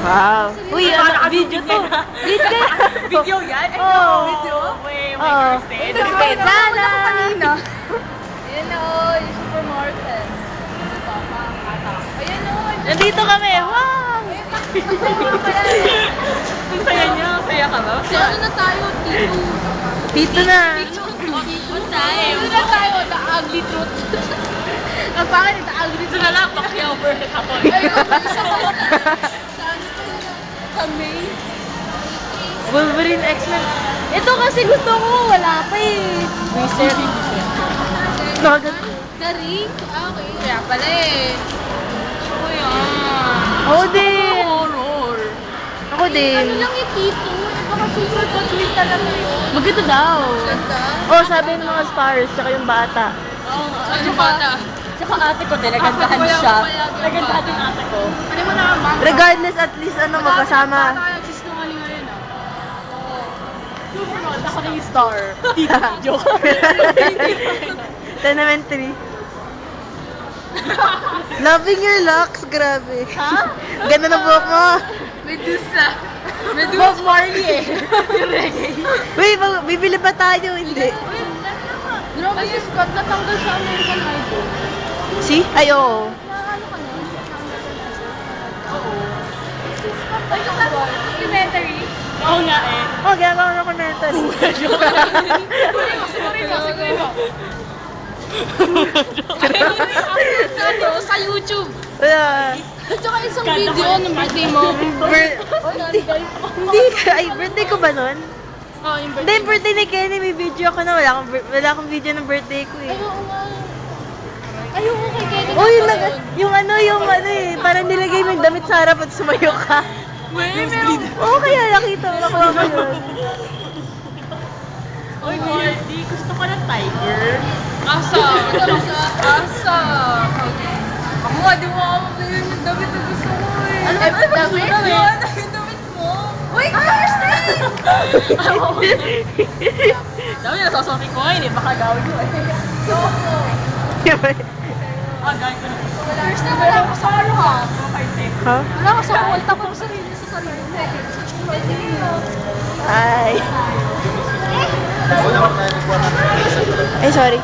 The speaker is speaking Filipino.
Wow. Uy, ano, video to. Video. Video yan? Oo. Video? Wait, Oo. wait, Wait, Lana! Ayan o, yung supermarket. Ayan o. Nandito kami. Wow! Ang saya niya. Saya ka ba? So, ano na tayo, Tito? Dito na. Tito tayo. Ano na tayo, the ugly truth. Ang pangit, the ugly Ito truth. na lang, Pacquiao versus Hapon. Ayun, isa pa lang. Saan ito? Sa May? Wolverine X-Men. Ito kasi gusto ko. Wala pa eh. Reset. Nagat. The Ring? Ah, okay. Kaya pala eh. Uy, ah. Ako din. Horror. Ako din. Ano lang yung Tito? Iba kasi super complete talaga yun. Maganda daw. Ganda. Oh, sabi ng mga stars, tsaka yung bata. Oo, ano bata? Tsaka ate ko, dinagandahan siya. Nagandahan yung ate ko. Ano mo na, mama? Regardless, at least ano, magkasama. Nagsisinungaling ngayon ah. Superman, ako na yung star. Joke. Elementary. Loving your locks, grabe. Ha? Ganda ng buhok mo. Medusa. Bob Marley eh. Yung reggae. Wait, bibili pa tayo, hindi. Grabe yung Scott, natanggal sa American Idol. See? Ay, oo. Ano ka na? Ay, yung documentary? Oo nga eh. Oh, ginagawa ng commentary. Sorry mo. Sa YouTube. Wala. At saka isang video ng birthday mo. Hindi, ay, birthday ko ba nun? Oh, yung Hindi, birthday ni Kenny, may video ako na. Wala akong video ng birthday ko eh. Ay, oo nga. Ay, oo, kay Kenny. Oh, yung ano eh, parang nilagay mo yung damit sa harap at sumayo ka. Oo, kaya nakita mo ako yun. Oy, Gordy, gusto ko ng tiger. Asa? Asa? Ako nga, di mo ako mabili yung damit na gusto ko eh. Ano ba damit? Yun, yung damit mo. Uy, Thursday! Dami na sasabi ko ngayon eh, baka gawin mo eh. Ah, gawin ko na. Thursday, wala ko sa ano ha? Ha? Wala ko sa wall, tapos sa sarili sa sarili mo. Ay. Ay, sorry.